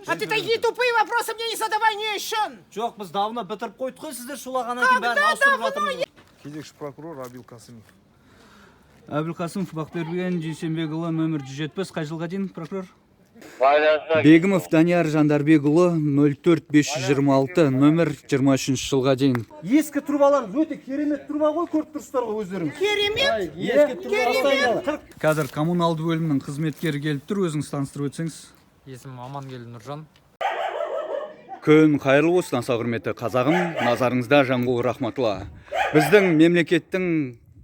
А ты такие тупые вопросы мне не задавай, не ешін. Жоқ, біз давно бітіріп қойдық қой, сіздер шулағаннан кейін бәрін ауыстырып жатырмыз. Кезекші прокурор Абил Қасымов. Әбіл Қасымов Бақберген Дүйсенбекұлы, нөмір 175, қай жылға дейін, прокурор? Бегімов Данияр Жандарбекұлы, 04-526, нөмір 23 жылға дейін. Ескі трубаларымыз өте керемет труба ғой, көріп тұрсыздар ғой өздеріңіз. Керемет. Керемет. Қазір коммуналды бөлімнің қызметкері келіп тұр, өзіңіз таныстырып өтсеңіз. Есімім Амангелді Нұржан. Күн қайырлы болсын, аса құрметті қазағым, назарыңызда Жанғол Рахматулла. Біздің мемлекеттің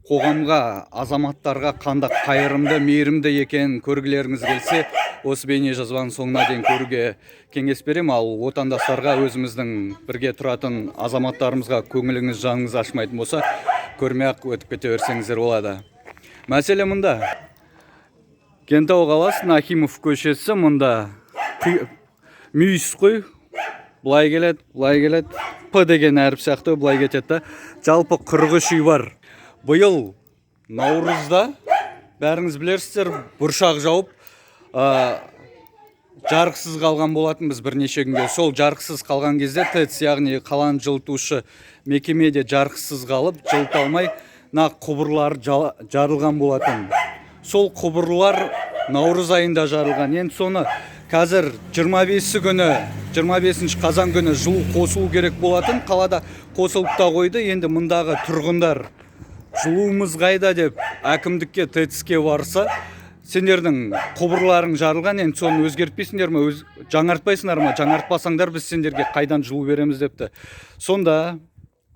қоғамға, азаматтарға қандай қайырымды, мейірімді екенін көргілеріңіз келсе, осы бейне жазбаның соңына дейін көруге кеңес берем. Ал отандастарға, өзіміздің бірге тұратын азаматтарымызға көңіліңіз, жаныңыз ашмайтын болса, көрмей-ақ өтіп кете берсеңіздер болады. Мәселе мұнда. Кентау қаласы Нахимов көшесі, мұнда мүйіс қой, бұлай келеді, П деген әріп сияқты бұлай кетеді. Жалпы 43 үй бар. Бұйыл наурызда, бәріңіз білерсіздер, бұршақ жауып, жарықсыз қалған болатын біз бірнеше күнге. Сол жарықсыз қалған кезде ТЭЦ, яғни қаланы жылытушы мекемеде жарықсыз қалып, жылыта алмай, құбырлар жарылған болатын. Сол құбырлар наурыз айында жарылған. Енді соны қазір 25 қазан күні жылу қосылу керек болатын. Қалада қосылып та қойды. Енді мұндағы тұрғындар жылуымыз қайда деп әкімдікке, ТЭЦ-ке барса, сендердің құбырларың жарылған, енді соны өзгертпейсіңдер ме, жаңартпайсыңдар ма, жаңартпасаңдар біз сендерге қайдан жылу береміз депті. Сонда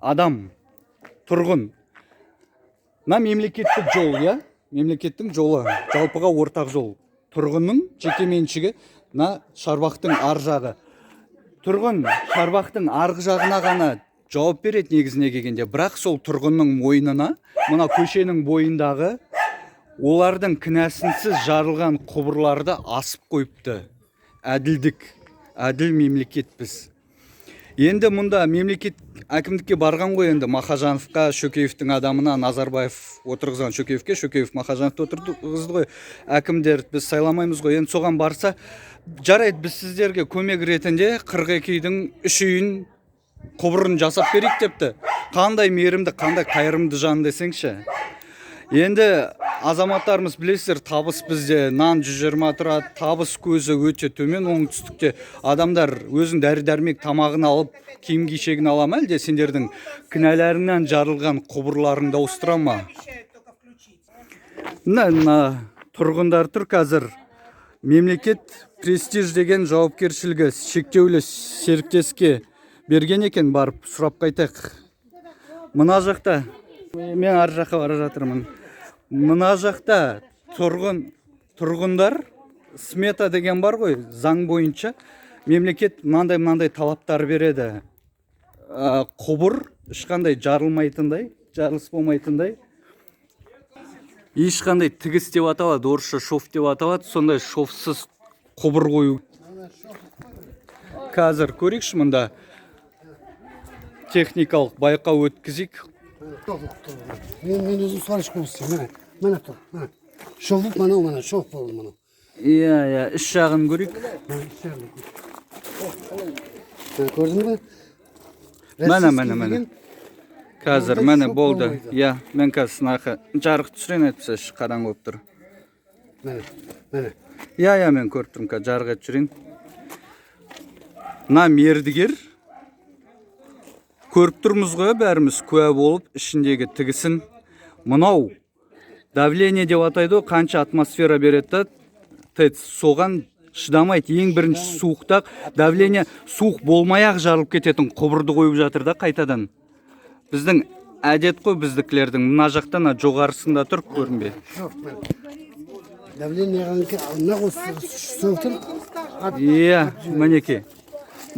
адам, тұрғын, мемлекеттік жол, мемлекеттің жолы, жалпыға ортақ жол. Тұрғынның жеке меншігі, шарбақтың ар жағы. Тұрғын шарбақтың арғы жағына ғана жауап береді негізіне келгенде. Бірақ сол тұрғынның мойнына, мына көшенің бойындағы олардың кінәсінсіз жарылған құбырларды асып қойыпты. Әділдік, әділ мемлекет біз. Енді мұнда мемлекет әкімдікке барған ғой, енді Махажановқа, Шөкеевтің адамына, Назарбаев отырғызған Шөкеевке, Шөкеев Махажановты отырғызды ғой, әкімдер біз сайламаймыз ғой. Енді соған барса, жарайды, біз сіздерге көмек ретінде 42 үйдің 3 үйін құбырын жасап берейік депті. Қандай мейірімді, қандай қайырымды жан десеңші. Енді азаматтарымыз білесіздер, табыс бізде нан 120 тұрады, табыс көзі өте төмен. Оңтүстікте адамдар өзін дәрі-дәрмек тамағын алып, киім-кешегін ала ма, әлде сендердің кінәләріңнен жарылған құбырларың дауыстыра ма? Тұрғындар тұр қазір. Мемлекет престиж деген жауапкершілігі шектеулі серіктеске берген екен, барып сұрап қайтақ. Мына жақта, мен ар жаққа бара жатырмын. Мына жақта тұрғындар, смета деген бар ғой, заң бойынша мемлекет мынандай талаптар береді. Құбыр ешқандай жарылмайтындай, жарылыс болмайтындай. Ешқандай тігіс деп аталады, орысша шов деп аталады, сондай шовсыз құбыр қою. Қазір көрейікші, мұнда техникалық байқау өткізейік. Мен өзім сварщик болып істеймін, міне тұр, шов мына шов болды мына. Иә, іш жағын көрейік. Көрдің бе? Мәне. Қазір, мәне болды. Иә, мен қазір сынақы жарық түсірен әйтпесе қараң болып тұр. Мәне. Иә, мен көріп тұрмын, жарық әт жүрен. Мердігер. Көріп тұрмыз ғой, бәріміз куә болып, ішіндегі тігісін. Мынау давление деп атайды, қанша атмосфера береді, ТЭЦ соған шыдамайды. Ең бірінші суықтақ, давление суық болмай-ақ жарылып кететін құбырды қойып жатыр да қайтадан. Біздің әдет қой біздікілердің. Мына жақтан жоғарысында тұр, көрінбе. Давление суықтың? Иә, мінеке.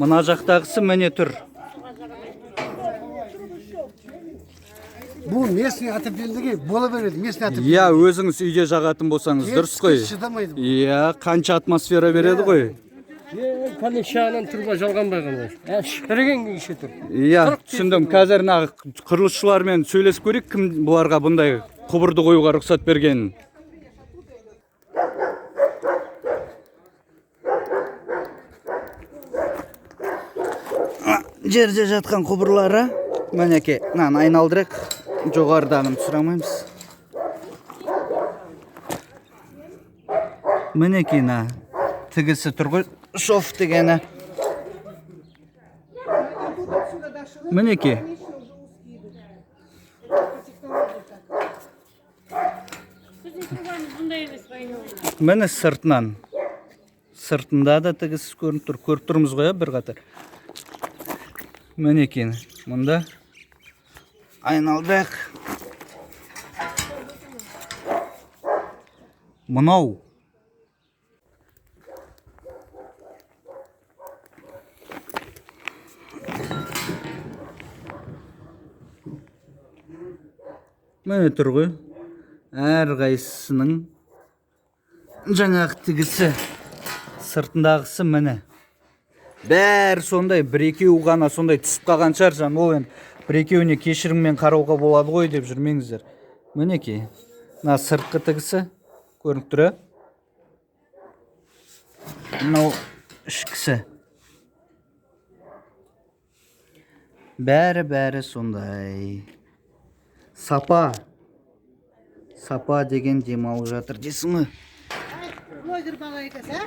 Мына жақтағысы мәне тұр. Бұл местный отопление бола береді, местный отопление. Иә, өзіңіз үйде жағатын болсаңыз дұрыс қой. Иә, қанша атмосфера береді ғой. Конечанан труба жалған байғандар. Шіреген күйше тұр. Иә, түсіндім. Қазір құрылысшылармен сөйлесіп көрейік, кім бұларға бұндай құбырды қоюға рұқсат берген. жерде жатқан құбырлары мінекей мынаны айналдырайық, жоғарыдағын сұрамаймыз. Мінекей мына тігісі тұр ғой, шов дегені. Мінекей міне сыртынан, сыртында да тігіс көрініп тұр, көріп тұрмыз ғой, бір қатар. Мінекей мұнда айналдырайық. Мынау міне тұр ғой, әр қайсысының жаңағы тігісі, сыртындағысы міне. Бәрі сондай, бір-екеу ғана сондай түсіп қалған шығар, жан ол енді бір-екеуіне кешіріммен қарауға болады ғой деп жүрмеңіздер. Мінекей, мына сыртқы тігісі көрініп тұр. Мынау ішкісі. Бәрі сондай. Сапа деген демалып жатыр дейсің ғой. Блогер бала екенсің, а?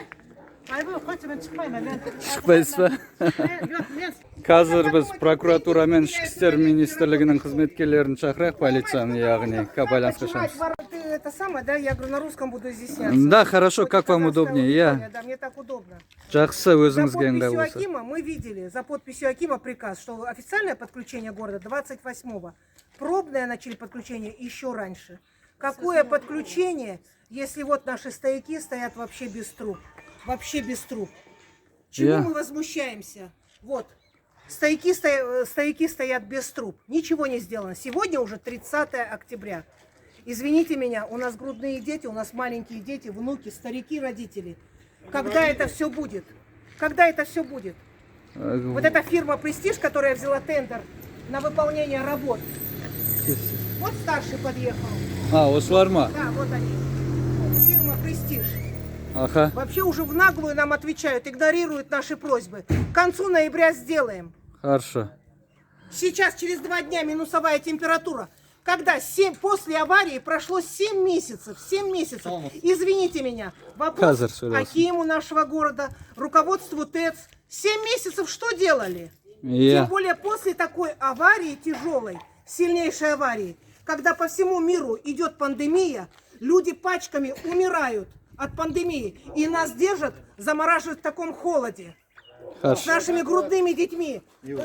Айбол, қойшы, мен шықпаймын, мен. Шықпайсыз ба? Жоқ, мен. Қазір біз прокуратура мен ішкі істер министрлігінің қызметкерлерін шақырайық, полицияны, яғни байланысқа шығамыз. Ты это самое, да? Я говорю, на русском буду изъясняться. Да, хорошо, как вам удобнее, я. Да, мне так удобно. Жақсы, За өзіңізге подписью ыңғайлы. Акима мы видели, за подписью Акима приказ, что официальное подключение города 28-го. Пробное начали подключение еще раньше. Какое подключение, если вот наши стояки стоят вообще без труб? Вообще без труб. Чего мы возмущаемся? Вот, стояки стоят без труб. Ничего не сделано. Сегодня уже 30 октября. Извините меня, у нас грудные дети, у нас маленькие дети, внуки, старики, родители. Когда это все будет? Когда это все будет? Вот эта фирма «Престиж», которая взяла тендер на выполнение работ. Вот старший подъехал. А, осылар ма? Да, вот они. Фирма «Престиж». Аха. Вообще уже в наглую нам отвечают, игнорируют наши просьбы. К концу ноября сделаем. Хорошо. Сейчас через 2 дня минусовая температура. Когда после аварии прошло 7 месяцев. 7 месяцев. Извините меня. Вопрос Акиму нашего города, руководству ТЭЦ. 7 месяцев что делали? Тем более после такой аварии тяжелой, сильнейшей аварии, когда по всему миру идет пандемия, люди пачками умирают от пандемии. И нас держат, замораживают в таком холоде. С нашими грудными детьми,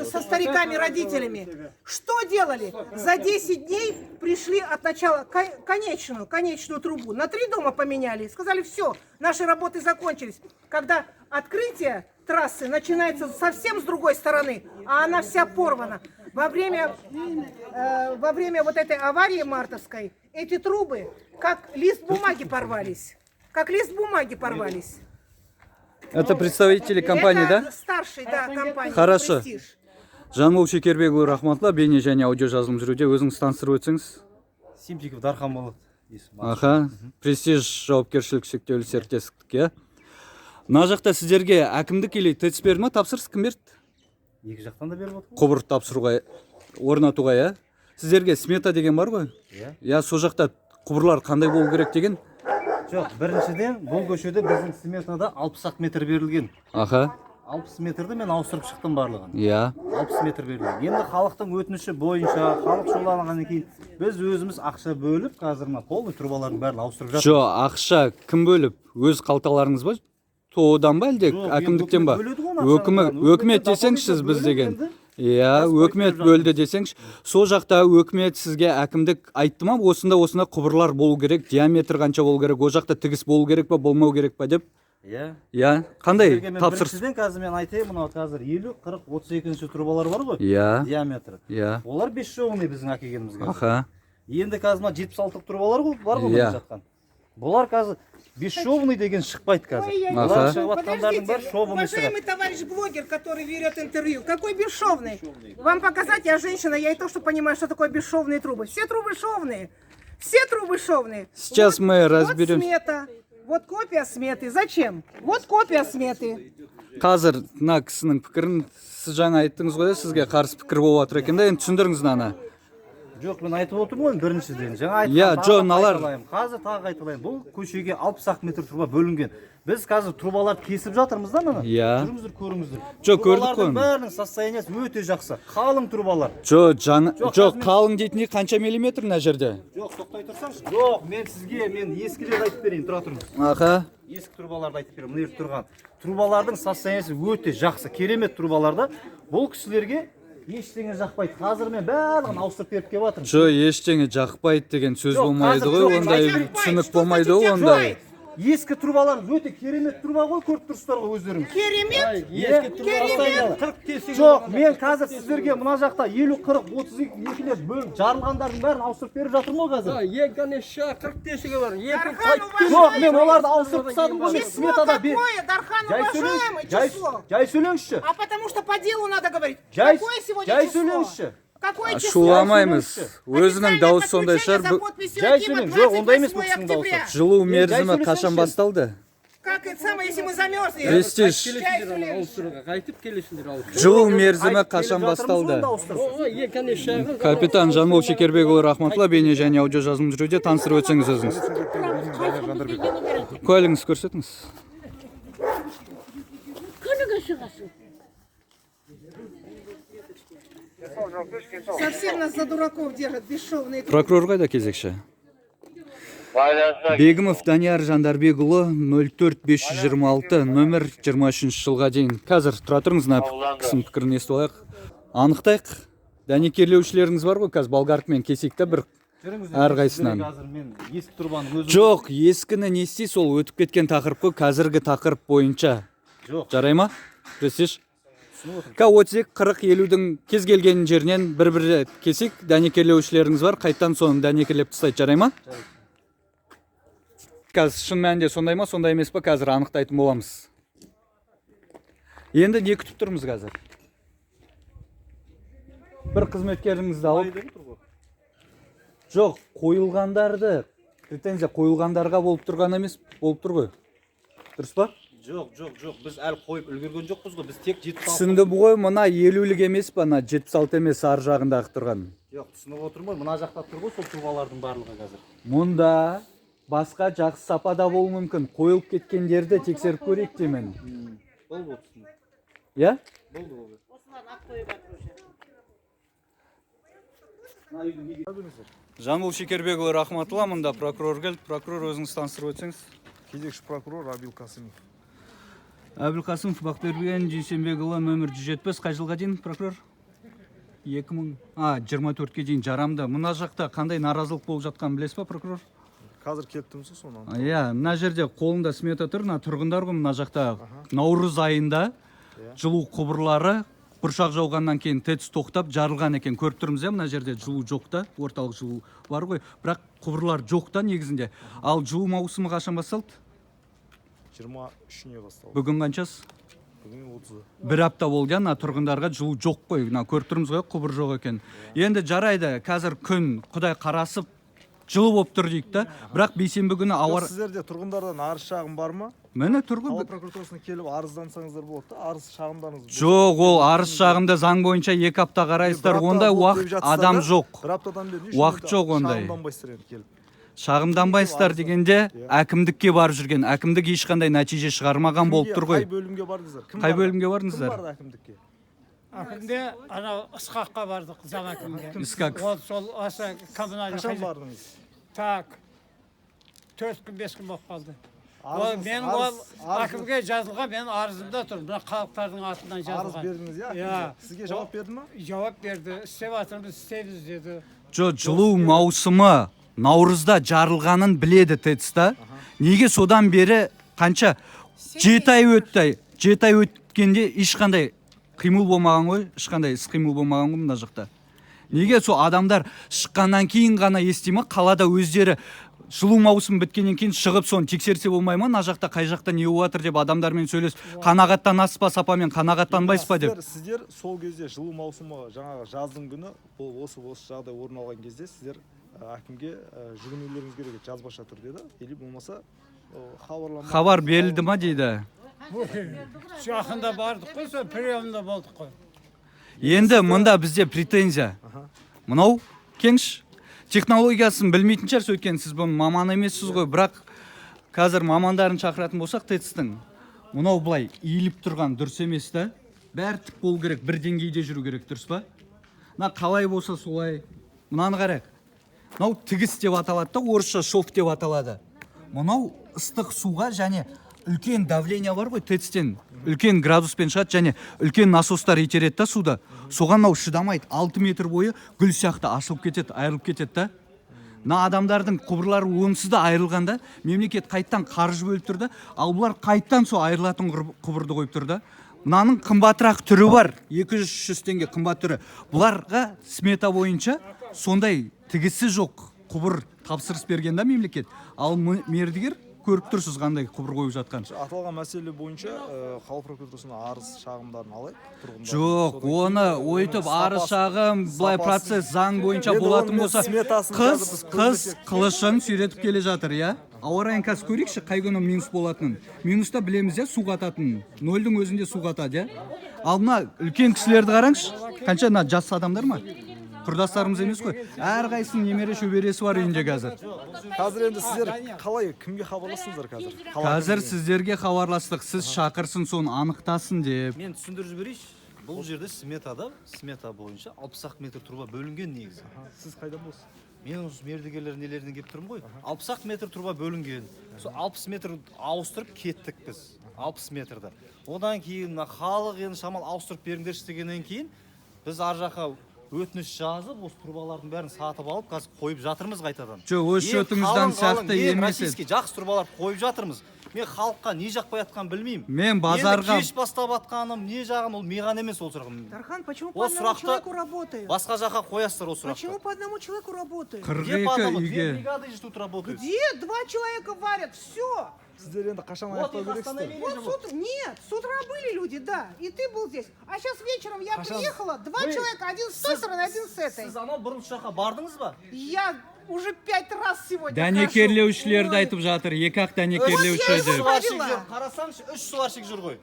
со стариками, родителями. Что делали? За 10 дней пришли от начала конечную трубу. На 3 дома поменяли. Сказали, все, наши работы закончились. Когда открытие трассы начинается совсем с другой стороны, а она вся порвана. Во время вот этой аварии мартовской эти трубы как лист бумаги порвались. Как лист бумаги порвались. Это представители компании, да? Это старший, да, компания. Хорошо. «Престиж». Жанбол Шекербекұлы рахматулла, бейне және аудио жазылым жүруде, өзіңіз таныстырып өтсеңіз. Симтиков Дархан болады. Аха, Престиж жауапкершілік шектеулі серіктестік. Мына жақта сіздерге әкімдік или ТЭЦ берді ма, тапсырыс кім берді? Екі жақтан да беріп отыр. Құбыр тапсыруға, орнатуға, я? Сіздерге смета деген бар ғой? Я, сол жақта құбырлар қандай болу керек деген? Жоқ, біріншіден бұл көшеде біздің сметада 60 метр берілген. Аха. 60 метрді мен ауыстырып шықтым барлығын. Иә. 60 метр берілген. Енді халықтың өтініші бойынша, халық шулағаннан кейін біз өзіміз ақша бөліп, қазірма полный трубалардың бәрін ауыстырып жатырмыз. Жо, ақша кім бөліп? Өз қалталарыңыз ба? Тодан ба әлде әкімдіктен ба? Өкімет десеңіз біз деген. Иә, өкімет бөлді десеңіз, сол жақта өкімет сізге әкімдік айтты ма, осында құбырлар болу керек, диаметр қанша болу керек, о жақта тігіс болу керек па, болмау керек па деп? Иә, қандай тапсырыс? Біріншіден қазір мен айтайын, мынау қазір 50, 40, 32-ші трубалар бар ғой? Иә. Диаметрі. Иә. Олар 5 шоуны біздің әкелгенімізге. Аха. Енді қазір 76 трубалар бар ғой жатқан. Бұлар қазір бесшовный деген шықпайды қазір. Бұлар шығып атқандардың бар шовный шығады. Уважаемый товарищ блогер, который берет интервью, какой бесшовный? Вам показать, я женщина, я и то, что понимаю, что такое бесшовные трубы. Все трубы шовные. Все трубы шовные. Сейчас мы разберем. Вот смета. Вот копия сметы. Зачем? Вот копия сметы. Қазір мына кісінің пікірін сіз жаңа айттыңыз ғой, сізге қарсы пікір болып жатыр екен да, енді түсіндіріңіз мынаны. Жоқ, мен айтып отырмын ғой біріншіден. Жаңа Иә, айтқан налар. қазір тағы айтылайын. Бұл көшеге 60 метр труба бөлінген. Біз қазір трубаларды кесіп жатырмыз да мына. Иә. Жүріңіздер, көріңіздер. Жоқ, көрдік қой. Трубалардың бәрінің состояниесі өте жақсы. Қалың трубалар. Жоқ, қалың дейтіндей қанша миллиметр мына жерде? Жоқ, тоқтай тұрсаңшы. Жоқ, мен сізге ескілерді айтып берейін, тұра тұрыңыз. Аха. Ескі трубаларды айтып берейін. Мына жерде тұрған. Трубалардың состояниесі өте жақсы. Керемет трубаларды. Бұл кісілерге ештеңе жақпайды. Қазір мен барлығын ауыстырып беріп келіп жатырмын. Ештеңе жақпайды деген сөз болмайды ғой, ондай түсінік болмайды ғой, ондай. Ескі трубалар өте керемет труба ғой, көріп тұрсыздар ғой өздеріңіз. Керемет. Керемет. 40 тесігі. Жоқ, мен қазір сіздерге мына жақта 50, 40, 32-лер бөліп жарылғандардың бәрін ауыстырып беріп жатырмын ғой қазір. Екі ша 40 тесігі бар. Жоқ, мен оларды ауыстырып тастадым ғой. Число какое, Дархан, уважаемый, число? Жай сөйлеңізші. А потому что по делу надо говорить. Жай Какое сегодня число? сөйлеңізші. Какое число? Шуламаймыз. Өзінің дауысы сондай шығар. Жай сөйлең, жоқ, ондай емес бұл кісінің дауысы. Жылу мерзімі қашан басталды? Как это самое, если мы замерзнем? Престиж. Қайтып келесіңдер ауыстыруға. Жылу мерзімі қашан басталды? Екі ша. Капитан Жанбол Шекербекұлы Рахматулла, бейне және аудио жазылым жүруде, таныстырып өтсеңіз өзіңіз. Куәлігіңіз көрсетіңіз. Совсем нас за дураков держат, бесшовные. Прокурор қайда кезекші? Бегімов Данияр Жандарбекұлы 04526 нөмір 23 жылға дейін. Қазір тұра тұрыңыз, кісінің пікірін естіп алайық. Анықтайық. Дәнекерлеушілеріңіз бар ғой, қазір болгаркамен кесекті бір әрқайсынан. Жоқ, ескіні не істейсіз, ол өтіп кеткен тақырып қой, қазіргі тақырып бойынша. Жарай ма? Престиж. К-30, 40-50-дің кез келген жерінен бір-бір кесек, дәнекерлеушілеріңіз бар, қайттан соны дәнекерлеп тастайды, жарай ма? Қазір шын мәнінде сондай ма, сондай емес па, қазір анықтайтын боламыз. Енді не күтіп тұрмыз қазір? Бір қызметкеріңізді алып. Жоқ, қойылғандарды, претензия қойылғандарға болып тұрған емес, болып тұр ғой. Дұрыс па? Жоқ, біз әлі қойып үлгерген жоқпыз ғой, біз тек 76. Түсінді ғой, мына 50-лік емес па, 76 емес ар жағындағы тұрған. Жоқ, түсініп отырмын, мына жақта тұр ғой сол трубалардың барлығы қазір. Мұнда басқа жақсы сапада болуы мүмкін, қойылып кеткендерді тексеріп көрейік деймін. Болды түсінді. Я? Болды. Жанбол Шекербекұлы Рахматулла, мұнда прокурор келді. Прокурор өзіңіз таныстырып өтсеңіз. Кезекші прокурор Абил Касымов. Әбіл Қасымов Бақтыөрген Жесенбекұлы нөмір 175, қай жылға дейін прокурор? 24-ке дейін жарамды. Мұна жақта қандай наразылық болып жатқанын білесіз ба, прокурор? Қазір кеттімсіз сонан. Иә, мына жерде қолында смета тұр, тұрғындар ғой мына жақта наурыз айында жылу құбырлары бұршақ жауғаннан кейін ТЭЦ тоқтап жарылған екен. Көріп тұрмыз, мына жерде жылу жоқ та, орталық жылу бар ғой, бірақ құбырлар жоқ та негізінде. Ал жылу маусымы қашан басталды? 23-не басталды. Бүгін қаншасы? Бүгін 30. Бір апта болды, тұрғындарға жылу жоқ қой. Көріп тұрмыз ғой, құбыр жоқ екен. Енді жарайды, қазір күн Құдай қарасып жылы болып тұр дейік та, бірақ бейсенбі күні ауыр. Сіздерде тұрғындардан арыз шағым бар ма? Мені тұрғын. Қала прокуратурасына келіп арыздансаңыздар болады да, арыз шағымдарыңыз. Жоқ, ол арыз шағымды заң бойынша 2 апта қарайсыздар, ондай уақыт адам жоқ. Бір аптадан бері уақыт жоқ ондай. Шағымданбайсыздар енді келіп. Шағымданбайсыздар дегенде әкімдікке барып жүрген, әкімдік ешқандай нәтиже шығармаған болып тұр ғой. Қай бөлімге бардыңыздар? Қай бөлімге бардыңыздар? Кім барды әкімдікке? Әкімде анау Ысқаққа бардық, зам әкімге. Ысқақ. Ол сол аса коммунальный. Қашан бардыңыз? Так, 4 күн 5 күн болып қалды. Мен ол әкімге жазылған, мен арызымда тұр, бірақ халықтардың атынан жазылған. Арыз бердіңіз, иә? Сізге жауап берді ма? Жауап берді, істеп жатырмыз, істейміз деді. Жылу маусымы наурызда жарылғанын біледі ТЭЦ-та. Неге содан бері қанша 7 ай өтті. 7 ай өткенде ешқандай қимыл болмаған ғой, ешқандай іс-қимыл болмаған ғой мына жақта. Неге сол адамдар шыққаннан кейін ғана ести ма, қалада өздері жылу маусымы біткеннен кейін шығып соны тексерсе болмай ма, мына жақта қай жақта не болып жатыр деп адамдармен сөйлесіп, қанағаттанасыз ба сапамен, қанағаттанбайсыз ба деп. Сіздер сол кезде жылу маусымы жаңағы жаздың күні осы жағдай орын алған кезде сіздер әкімге жүгінулеріңіз керек жазбаша түрде да, или болмаса хабарлама. хабар берілді ма дейді. Жақында бардық қой, сол приемда болдық қой. Енді мында бізде претензия. Мынау кеңш технологиясын білмейтін шығар, сөйткен сіз бұның маман емессіз ғой, бірақ қазір мамандарын шақыратын болсақ ТЭЦ-тің мынау былай иіліп тұрған дұрыс емес та. Бәрі тік болу керек, бір деңгейде жүру керек, дұрыс па? Мына қалай болса солай. Мынаны қарайық. Мынау тігіс деп аталады да, орысша шов деп аталады. Мынау ыстық суға және үлкен давление бар ғой ТЭЦ-тен, үлкен градуспен шығады және үлкен насостар итереді да суда. Соған мынау шыдамайды, 6 метр бойы гүл сияқты ашылып кетеді, айырылып кетеді да. Мына адамдардың құбырлары онсыз да айырылғанда мемлекет қайттан қаржы бөліп тұрды, ал бұлар қайттан сол айырылатын құбырды қойып тұрды. Мынаның қымбатырақ түрі бар, 200-300 теңге қымбат түрі. Бұларға смета бойынша сондай тігісі жоқ құбыр тапсырыс берген да мемлекет. Ал мердігер көріп тұрсыз қандай құбыр қойып жатқан. Аталған мәселе бойынша халық прокуратурасына арыз шағымдарын алайық. Жоқ, оны ойтып арыз шағым, былай процесс заң бойынша болатын болса, қыз қылышын сүйретіп келе жатыр, я? Ауа райын қазір көрейікші, қай күні минус болатынын. Минуста білеміз, я, су қататынын. Нөлдің өзінде су қатады, я? Ал мына үлкен кісілерді қараңызшы, қанша мына жас адамдар ма? Құрдастарымыз емес қой. Әрқайсының немере шөбересі бар үйінде қазір. Қазір енді сіздер қалай, кімге хабарластыңыздар қазір? Қазір сіздерге хабарластық, сіз шақырсын, соны анықтасын деп. Мен түсіндіріп жіберейінші. Бұл жерде смета бойынша 60 метр труба бөлінген негізі. Сіз қайдан болсыз? Мен осы мердігерлер нелерден келіп тұрмын ғой. 60 метр труба бөлінген. Сол 60 метр ауыстырып кеттік біз. 60 метрді. Одан кейін халық енді шамал ауыстырып беріңдерші дегеннен кейін біз ар жаққа өтініш жазып, осы трубалардың бәрін сатып алып, қазір қойып жатырмыз қайтадан. Жоқ, өз шөтіңізден сияқты емес. Российский жақсы трубалар қойып жатырмыз. Мен халыққа не жақпай атқан білмеймін. Мен базарға кеш бастап атқаным, не жағым, ол меған емес ол сұрағым. Тархан, почему по одному человеку работает? Басқа жаққа қоясыздар ол сұрақты. Почему по одному человеку работает? 42 үйге. Бригады же тут работают. Где 2 человека варят? Все. Сіздер енді қашан аяқтау керексіздер? Вот с утра, нет, с утра были люди, да, и ты был здесь. А сейчас вечером я приехала, 2 человека, один с той стороны, один с этой. Сіз анау бұрынғы жаққа бардыңыз ба? Я уже 5 раз сегодня Дәнекерлеушілерді айтып жатыр, екі-ақ дәнекерлеуші деп. Қарасаңшы, 3 сварщик жүр ғой.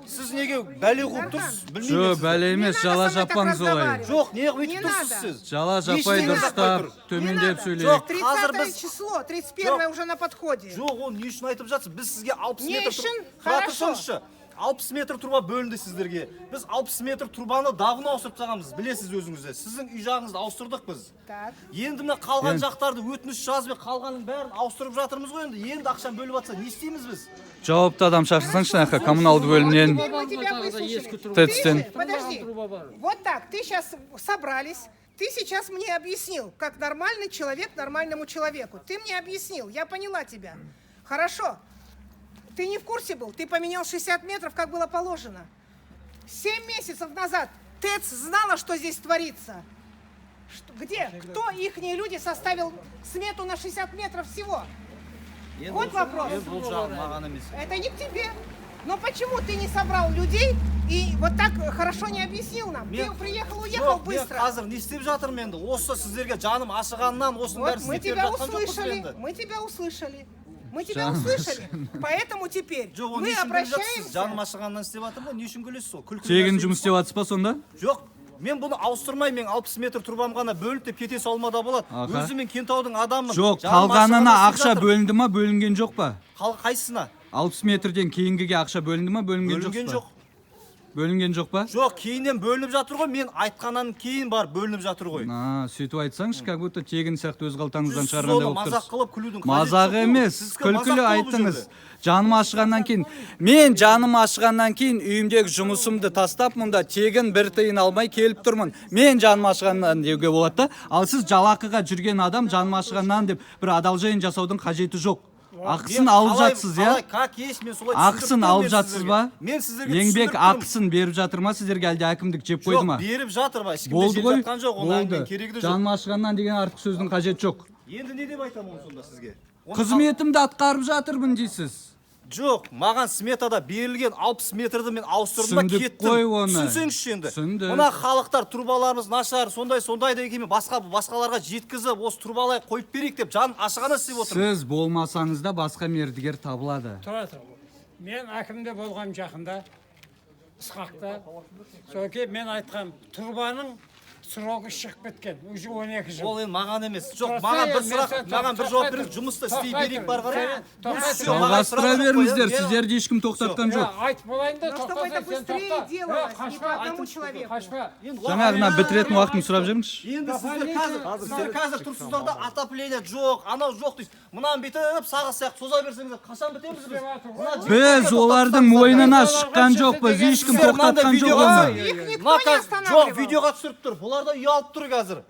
Сіз неге бәле қуып тұрсыз? Жоқ, бәле емес, жала жаппаңыз олай. Жоқ, неге өйтіп тұрсыз сіз? Жала жаппай дұрыстап, төмендеп сөйлейік. Жоқ, 30 число, 31 уже на подходе. Жоқ, оны не үшін айтып жатсыз? Біз сізге 60 Не метр үшін? тұра Хорошо. тұрсаңызшы. 60 метр труба бөлінді сіздерге. Біз 60 метр трубаны давно ауыстырып тағамыз, білесіз өзіңізді. Сіздің үй жағыңызды ауыстырдық біз. Так. Енді мына қалған жақтарды өтініш жазып, қалғанын бәрін ауыстырып жатырмыз ғой енді. Енді ақшаны бөліп жатса, не істейміз біз? Жауапты адам шақырсаңшы, наққа коммуналды бөлімнен. Мы тебя выслушали. ТЭЦ-тен. Подожди, вот так, ты сейчас собрались, ты сейчас мне объяснил, как нормальный человек нормальному человеку. Ты мне объяснил, я поняла тебя. Хорошо. Ты не в курсе был, ты поменял 60 метров, как было положено. 7 месяцев назад ТЭЦ знала, что здесь творится. Где? Кто ихние люди составил смету на 60 метров всего? Вот вопрос. Это не к тебе. Но почему ты не собрал людей и вот так хорошо не объяснил нам? Ты приехал, уехал быстро. Қазір не істеп жатырмын енді. Осы сіздерге жаным ашығаннан осының бәрін Мы істеп тебя жатқан жоқпыз услышали, енді. мы тебя услышали. Мы тебя услышали. Поэтому теперь Жоқ, оны мы не үшін күліп жатсыз? обращаемся. Жаным ашығаннан істеп жатырмын ғой, не үшін күлесіз сол? Тегін жұмыс істеп жатсыз ба сонда? Жоқ, мен бұны ауыстырмай, мен 60 метр трубам ғана бөліп деп кете салмада болады. Өзі мен Кентаудың адаммын. Жоқ, қалғанына ақша бөлінді ма, бөлінген жоқ па? Қайсысына? 60 метрден кейінгіге ақша бөлінді ма, бөлінген жоқ Бөлінген па? жоқ. Бөлінген жоқ па? Жоқ, кейіннен бөлініп жатыр ғой, мен айтқаннан кейін бар бөлініп жатыр ғой. Сөйтіп айтсаңыз, как будто тегін сияқты өз қалтаңыздан Сіз шығарғандай оны болып мазақ тұрсыз. қылып күлудің Мазақ емес, күлкілі айттыңыз. Жаным ашығаннан кейін, мен жаным ашығаннан кейін үйімдегі жұмысымды тастап, мұнда тегін бір тиын алмай келіп тұрмын. Мен жаным ашығаннан деуге болады да. Ал сіз жалақыға жүрген адам жаным ашығаннан деп бір одолжение жасаудың қажеті жоқ. Ақысын алып жатсыз, я? Ақысын алып жатсыз ба? Еңбек ақысын беріп жатыр ма сіздерге, әлде әкімдік жеп қойды ма? Жоқ, беріп жатыр ба, ешкім Болды жеп ғой, жатқан жоқ, оның әңгіменің керегі де жоқ. жаным ашығаннан деген артық сөздің қажеті жоқ. Енді не деп айтамын оны сонда сізге? Қызметімді атқарып жатырмын дейсіз. жоқ маған сметада берілген 60 метрді мен ауыстырдым да Түсіндік кеттім. қой оны. Түсінсеңізші енді. Түсіндік. Мына халықтар трубаларымыз нашар, сондай деген басқаларға жеткізіп, осы трубалай қойып берейік деп жан ашығана істеп отырмын. Сіз болмасаңыз да басқа мердігер табылады. тұра мен әкімде болғам жақында ысқақта соке мен айтқам тұрбаның сроғы шығып кеткен уже 12 жыл. Ол енді маған емес. Жоқ, маған бір жауап беріңіз, жұмысты істей берейік бар қарай. Жалғастыра беріңіздер, сіздерді ешкім тоқтатқан жоқ. Айтып болайын да, Но чтобы это быстрее делалось, не по одному человеку. қашпа. Жаңағына бітіретін уақытын сұрап жүріңізші. Енді сіздер қазір тұрсыздар да отопление жоқ, анау жоқ дейсіз. Мынаны бүйтіп сағыз сияқты соза берсеңіздер, қашан бітеміз біз? Біз олардың мойнына шыққан жоқпыз, ешкім тоқтатқан жоқ оны. Их никто не Жоқ, останавливал. видеоға түсіріп тұр. Бұлар да ұялып тұр қазір.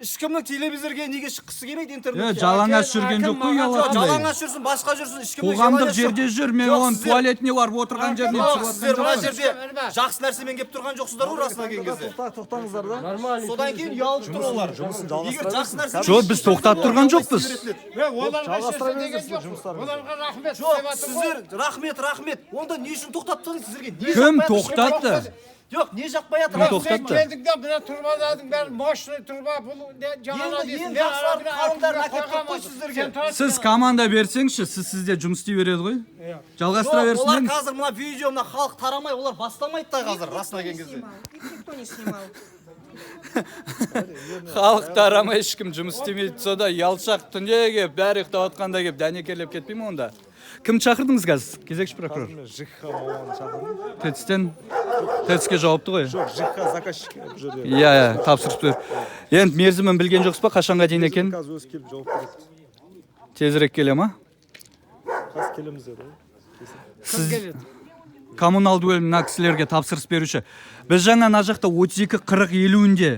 Ешкімнің телевизорге неге шыққысы келмейді интернетке. Жалаңаш жүрген жоқ қой ұялатындай. Жалаңаш жүрсін, басқа жүрсін, ешкімнің Қоғамдық жерде жүр, мен оның туалетіне барып отырған жеріне сіздер мына шығып жерде жақсы нәрсемен келіп тұрған жоқсыздар ғой расына келген кезде. Тоқтаңыздар да. Нормально. Содан кейін ұялып тұр олар. Егер жақсы нәрсе Жоқ, біз тоқтап тұрған жоқпыз. Оларға рахмет. Жоқ, сіздер рахмет. Онда не үшін тоқтап тұрсыз сіздерге? Кім тоқтатты? Жоқ, не жақпай жатыр? Кім тоқтатты? Келдіңдер мына турбалардың бәрі мощный турба бұл жаңа дейсің. Енді жақсылардың қалындарын әкеліп қой сіздерге. Сіз команда берсеңші, сізде жұмыс істей береді ғой. Жалғастыра Олар берсін. қазір мына видео, мына халық тарамай, олар бастамайды да қазір расына келген кезде. Их никто не снимал. Халық тарамай ешкім жұмыс істемейді. Сода ялшақ түнде келіп, бәрі ұйықтап жатқанда келіп дәнекерлеп кетпей ме онда? Кім шақырдыңыз қазір? Кезекші прокурор. Мен ЖКХ маманын шақырдым. ТЭЦ-ке жауапты ғой. Жоқ, ЖКХ заказчик бұл жерде. Иә, тапсырып бер. Енді мерзімін білген жоқсыз ба? Қашанға дейін екен? Қазір өзі келіп жауап береді. Тезірек келе ма? Қазір келеміз деді. Сіз коммуналды бөлім мына кісілерге тапсырыс беруші. Біз жаңа мына жақта 32-40-50-інде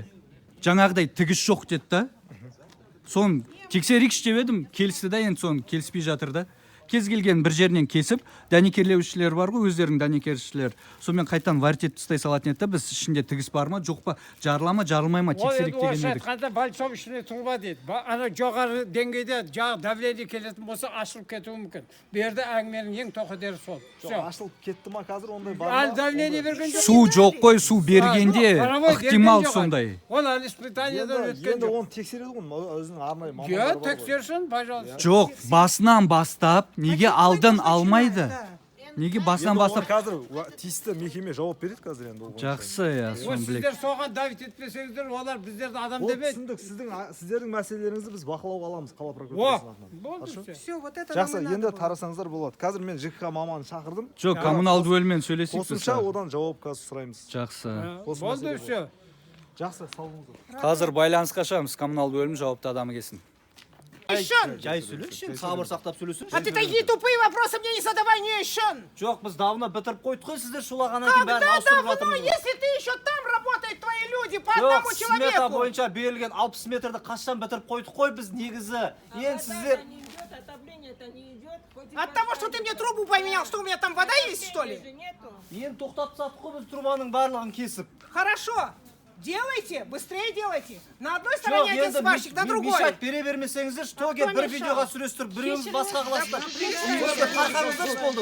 жаңағыдай тігіс жоқ деді да. Соны тексерейікші деп едім, келісті да, енді соны келіспей жатыр да. Кез келген бір жерінен кесіп, дәнекерлеушілер бар ғой, өздерінің дәнекершілер. Сонымен қайтан варитет тастай салатын еді, біз ішінде тігіс бар ма, жоқ па, жарыла ма, жарылмай ма тексерейік деген едік. Айтқанда большой турба дейді. Ана жоғары деңгейде жағы давление келетін болса ашылып кетуі мүмкін. Берді әңгіменің ең тоқыдері сол. Ашылып кетті ма қазір ондай бар Ал ма? давление берген жоқ. Су жоқ қой, су бергенде ықтимал сондай. Ол әлі испытаниедан өткен Енді жоқ. оны тексереді ғой, өзінің арнайы мамандары Жоқ, бар ғой. тексерсін, пожалуйста. Жоқ, басынан бастап, неге алдын алмайды? Неге басынан Енді оны бастап? қазір тиісті мекеме жауап береді қазір енді. Жақсы, иә, соны білек. Сіздер соған давит етпесеңіздер, олар біздерді адам Ол демейді. түсіндік, сіздердің мәселелеріңізді біз бақылауға аламыз қала О, прокуратурасынан. болды все. Все, вот это Жақсы, нам и енді надо было. тарасаңыздар болады. Қазір мен ЖКХ маманын шақырдым. Жоқ, коммуналды бөліммен сөйлесейік біз. Қосымша одан жауап қазір сұраймыз. Жақсы. Болды все. Жақсы, сау болыңыздар. Қазір байланысқа шығамыз, коммуналды бөлім жауапты адамы келсін. Еще. Жай сөйлесші, сабыр сақтап сөйлесін. А ты такие тупые вопросы мне не задавай, не еще. Жоқ, біз давно бітіріп қойдық қой, сіздер шулағаннан кейін бәрін Когда ауыстырып давно, жатырмыз. если ты еще там работают твои люди, по Жоқ, одному смета человеку. бойынша берілген 60 метрді қашан бітіріп қойдық қой біз негізі. Енді сіздер... От того, что ты мне трубу поменял, что у меня там вода есть, что ли? Енді тоқтап тастадық қой біз трубаның барлығын кесіп. Хорошо. Делайте, быстрее делайте. На одной Жоқ, стороне один енді сварщик, на другой. мешать бере бермесеңіздер, что келіп бір видеоға түсіресіздер, біреуіміз басқа қыласыздар. Үйіңізді қарқаңыздаршы болды.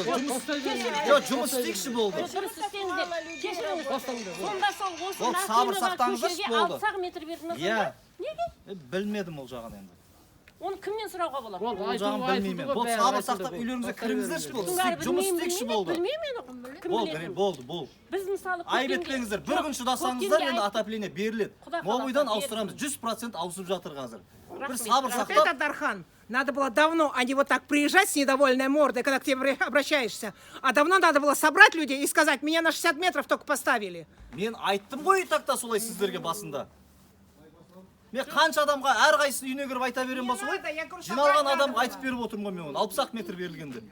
Жоқ, жұмыс істейікші болды. Дұрыс істеңіздер. Кешіріңіз. Сонда сол осы Ол сабыр сақтаңыздаршы болды. 60 метр бердіңіз сонда? Иә. Неге? Білмедім ол жағын енді. Оны кімнен сұрауға болады? Ол жағын білмеймін. Бұл сабыр сақтап үйлеріңізге кіріңіздерші болды. Істеп жұмыс істейікші болды. Білмеймін. Кім біледі? Болды. Біз мысалы Айып етпеңіздер. Bir күн шыдасаңыздар енді отопление беріледі. Новыйдан ауыстырамыз. 100% ауысып жатыр қазір. Бір сабыр Вот сақтап. это, Дархан, надо было давно, а не вот так приезжать с недовольной мордой, когда к тебе обращаешься. А давно надо было собрать людей и сказать, меня на 60 метров только поставили. Мен айттым ғой тақта солай сіздерге басында. Мен қанша адамға әрқайсысы үйіне кіріп айта берем болса ғой. Жиналған адамға айтып беріп отырмын ғой мен оны. 60 метр берілгенде.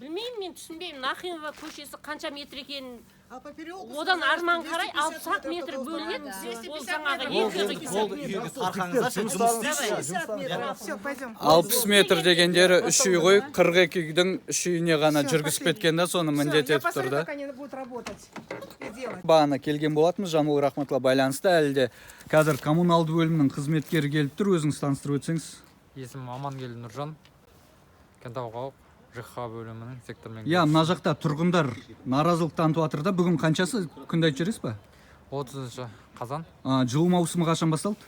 Білмеймін, мен түсінбеймін. Нахимова көшесі қанша метр екенін. А по переулку Одан арман қарай 60 метр бөлінеді. Ол жаңағы Болды, үйге тарқаңыздаршы, жұмыс істейікші. Все, пойдем. 60 метр дегендері 3 үй ғой, 42 үйдің 3 үйіне ғана жүргізіп кеткен да, соны міндет Я етіп тұр посмотрю, да. как они будут работать и делать. Бағана келген болатынбыз, Жамбыл Рахматұлы байланысты, әлі де қазір коммуналды бөлімнің қызметкері келіп тұр, өзіңіз таныстырып өтсеңіз. Есімім Амангелді Нұржан, Кентау қалалық ЖХ бөлімінің сектор иә, мына жақта тұрғындар наразылық танытып жатыр да. Бүгін қаншасы күнді айтып жібересіз ба? 30 қазан. Жылу маусымы қашан басталды?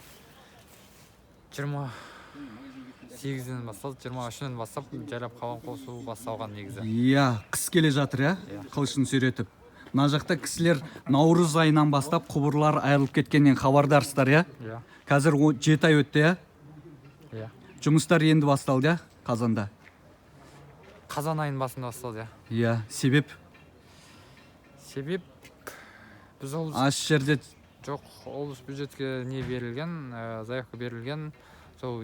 28-ден басталды, 23-ден бастап жайлап қалған қосу басталған негізі. Иә, қыс келе жатыр, иә, қылышын сүйретіп. Мына жақта кісілер наурыз айынан бастап құбырлар айырылып кеткеннен хабардарсыздар, иә? Иә. Қазір 7 ай өтті, иә? Иә. Жұмыстар енді басталды, иә, қазанда? Қазан айының басында басталды, иә. Иә, себеп? Себеп біз облыс Аш жерде жоқ, облыс бюджетке не берілген, заявка берілген. Сол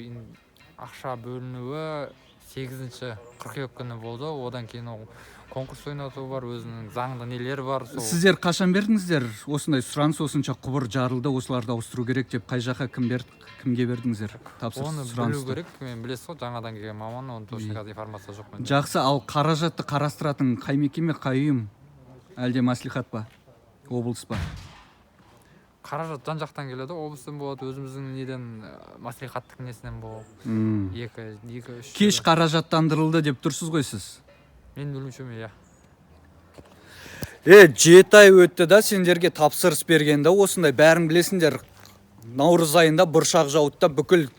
ақша бөлінуі 8-ші қыркүйек күні болды. Одан кейін конкурс ойнату бар, өзінің заңды нелері бар. Сіздер қашан бердіңіздер? Осындай сұраныс осынша құбыр жарылды, осыларды ауыстыру керек деп қай жаққа кім берді? Кімге бердіңіздер? Оны білу керек. Мен білесіз ғой, жаңадан келген маман, оның точно қазір информация жоқ менде. Жақсы, ал қаражатты қарастыратын қай мекеме, қай ұйым? Әлде мәслихат па? Облыс па? Қаражат жан-жақтан келеді, облыстан болады, өзіміздің неден, мәслихаттық несінен болады. 2-3. Кеш қаражаттандырылды деп тұрсыз ғой сіз? Мен білуімше, иә. 7 ай өтті да, сендерге тапсырыс бергенде осындай бәрін білесіңдер. Наурыз айында бұршақ жауды да бүкіл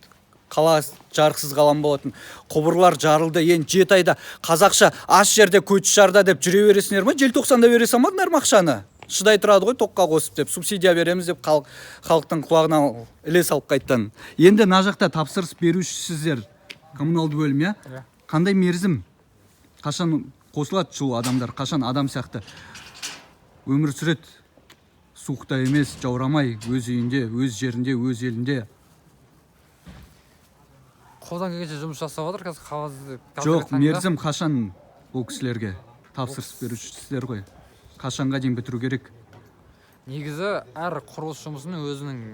қала жарықсыз қалан болатын. Құбырлар жарылды. Енді 7 айда қазақша аш жерде көч жарда деп жүре бересіңдер ме? Желтоқсанда бере салмадыңдар ма ақшаны? Шыдай тұрады ғой, тоққа қосып деп, субсидия береміз деп халықтың құлағына іле салып қайттан. Енді мына жақта тапсырыс берушісіздер, коммуналды бөлім, иә? Қандай мерзім? Қашан қосылады жылу адамдар? Қашан адам сияқты өмір сүреді? Суықта емес, жаурамай, өз үйінде, өз жерінде, өз елінде. Қолдан келгенше жұмыс жасап жатыр, қазір қағазды. Жоқ, мерзім қашан бұл кісілерге? Тапсырыс берушісіздер ғой. Қашанға дейін бітіру керек? Негізі әр құрылыс жұмысының өзінің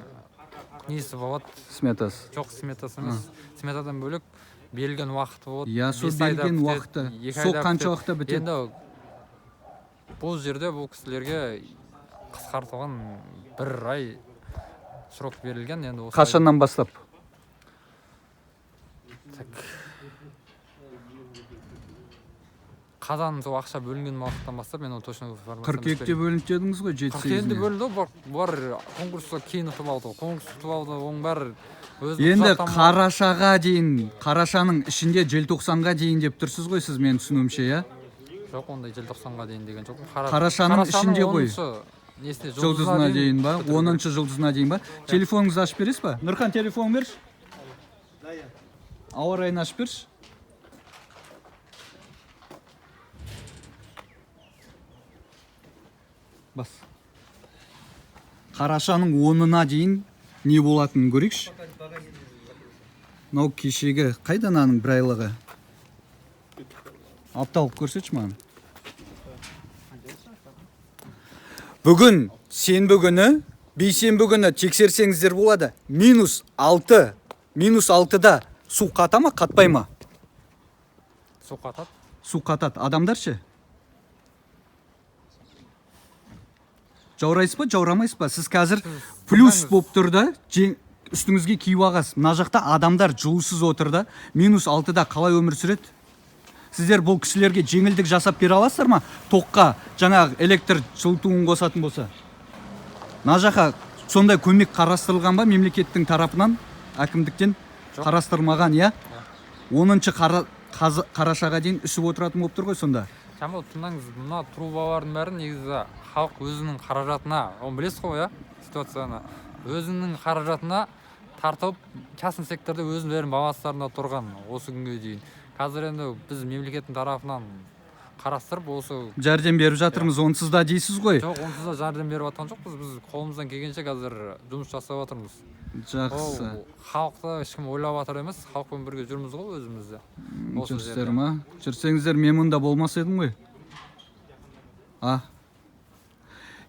несі болады. Сметасы? Жоқ, сметасы емес. Сметадан бөлек берілген уақыты болады. Я, сол берілген уақыты. Сол қанша уақытта бітеді? Енді бұл жерде бұл кісілерге қысқартылған 1 ай срок берілген. Қашаннан бастап? Қазан сол ақша бөлінген уақыттан бастап, мен ол точно информация. Қыркүйекте бөлінді дедіңіз ғой, 7-8-іне. Қыркүйекте бөлінді, бар конкурсқа кейін ұтып алды. Конкурс ұтып алды, оның бәрі енді қарашаға дейін, қарашаның ішінде желтоқсанға дейін деп тұрсыз ғой сіз, мен түсінуімше, иә? Жоқ, ондай желтоқсанға дейін деген жоқ. Қарашаның ішінде ғой. Жұлдызына дейін ба? 10-шы жұлдызына дейін ба? Телефоныңызды ашып бересіз ба? Нұрхан, телефон берші. Ауа райын ашып берші. Бас. Қарашаның 10-на дейін не болатынын көрейікші. Мынау кешегі қайдан аның бір айлығы? Апталық көрсетші маған. Бүгін сенбі күні, бейсенбі күні тексерсеңіздер болады. -6. -6-да су қата ма, қатпай ма? Су қатады. Су қатады. Адамдар ше? Жаурайсыз ба, жаурамайсыз ба? Сіз қазір плюс болып тұрды, үстіңізге киіп ағасыз. Мына жақта адамдар жылусыз отырды, -6-да қалай өмір сүреді? Сіздер бұл кісілерге жеңілдік жасап бере аласыздар ма? Тоққа жаңағы электр жылытуын қосатын болса. Мына жаққа сондай көмек қарастырылған ба мемлекеттің тарапынан, әкімдіктен? Қарастырылмаған, иә? 10-шы қарашаға дейін үсіп отыратын болып тұр ғой сонда. Жамал, тыңдаңыз, мына трубалардың бәрі негізі халық өзінің қаражатына, оны білесіз ғой, иә, ситуацияны, өзінің қаражатына тартып, частный секторда өзінің баластарында тұрған осы күнге дейін. Қазір енді біз мемлекеттің тарапынан қарастырып, осы жәрдем беріп жатырмыз, онсыз да дейсіз ғой? Жоқ, онсыз да жәрдем беріп жатқан жоқпыз, біз қолымыздан келгенше қазір жұмыс жасап жатырмыз. Жақсы. Халықты ешкім ойлап жатыр емес, халықпен бірге жүрміз ғой өзімізде. Жүрсіздер ма? Жүрсеңіздер мен мұнда болмас едім ғой.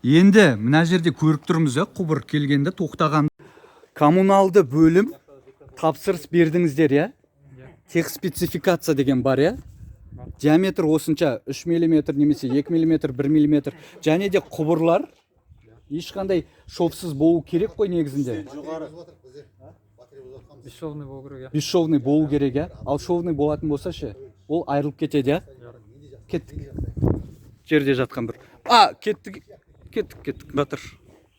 Енді мына жерде көріп тұрмыз, құбыр келгенде тоқтаған. Коммуналды бөлім тапсырыс бердіңіздер, иә? Техспецификация деген бар, иә? Диаметр осынша 3 мм немесе 2 мм, 1 мм. Және де құбырлар ешқандай шовсыз болу керек қой негізінде. Бесшовный болу керек, иә. Бесшовный болу керек, иә? Ал шовный болатын болса ше? ол айырылып кетеді, иә? Кеттік. Жерде жатқан бір. Кеттік. Батыр.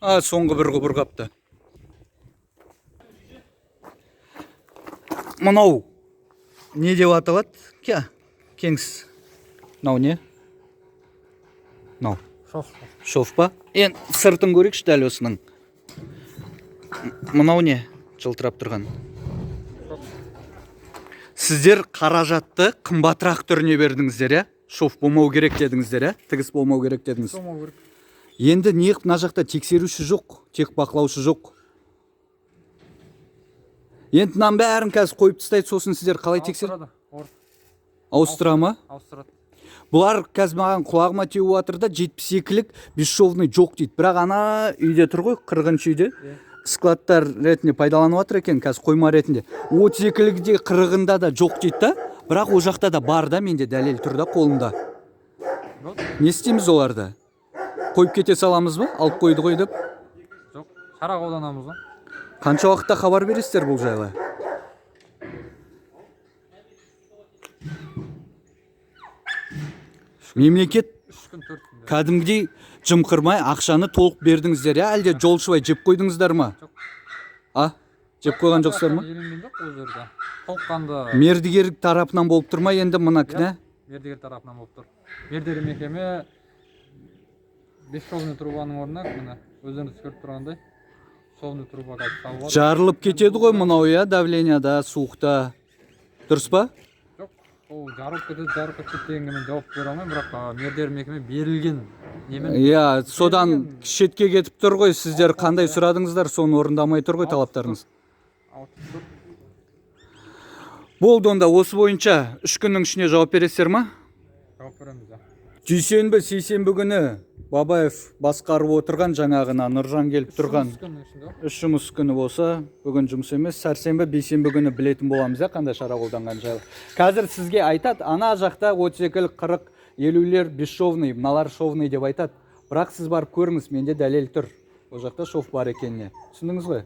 Соңғы бір құбыр қапты. Мынау не деп аталады? Кеңіс. Мынау не? Мынау. Шоф па? Енді сыртын көрейікші дәл осының. Мынау не? Жылтырап тұрған. Сіздер қаражатты қымбатырақ түріне бердіңіздер, иә? Шоф болмау керек дедіңіздер, иә? Тігіс болмау керек дедіңіз. Енді неғып мына жақта тексеруші жоқ, тек бақылаушы жоқ. Енді мынаның бәрін қазір қойып тастайды, сосын сіздер қалай тексереді? Ауыстыра ма? Ауыстырады. Бұлар қазір маған құлағыма теуіп жатыр да 72-лік бесшовный жоқ дейді. Бірақ ана үйде тұр ғой, 40-шы үйде. Складтар ретінде пайдаланып жатыр екен, қазір қойма ретінде. 32-лікте 40-ында да жоқ дейді да, бірақ ол жақта да бар да, менде дәлел тұр да қолымда. Не істейміз оларды? Қойып кете саламыз ба? Алып қойды ғой деп. Жоқ, шара қолданамыз ба? Қанша уақытта хабар бересіздер бұл жайлы? Мемлекет кәдімгідей жымқырмай ақшаны толық бердіңіздер, я? Әлде жолшыбай жеп қойдыңыздар ма? Жеп қойған жоқсыздар ма? Мердігер тарапынан болып тұр ма енді мына кінә? Мердігер тарапынан болып тұр. Мердігер мекеме бесшовный трубаның орнына, мына өздеріңіз көріп тұрғандай, шовный труба салып алып. Жарылып кетеді ғой мынау, я, давленияда, суықта. Дұрыс па? Ол жарылып кетеді дегенге мен жауап бере алмаймын, бірақ мердігер мекеме берілген немен. Иә, содан шетке кетіп тұр ғой, сіздер қандай сұрадыңыздар, соны орындамай тұр ғой талаптарыңыз. Болды, онда осы бойынша 3 күннің ішіне жауап бересіздер ма? Жауап береміз. Дүйсенбі, сейсенбі күні Бабаев басқарып отырған жаңағына Нұржан келіп тұрған 3 жұмыс күні болса, бүгін жұмыс емес, сәрсенбі, бейсенбі күні білетін боламыз, қандай шара қолданған жайлы. Қазір сізге айтады, ана жақта 32, 40, 50-лер бесшовный, мыналар шовный деп айтады. Бірақ сіз барып көріңіз, менде дәлел тұр. Ол жақта шоф бар екеніне. Түсіндіңіз ғой?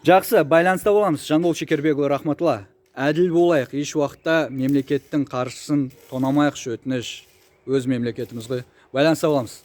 Жақсы, байланыста боламыз. Жанбол Шекербекұлы, рахматулла. Әділ болайық, еш уақытта мемлекеттің қаржысын тонамайықшы, өтініш. Өз мемлекетіміз ғой. Байланыста боламыз.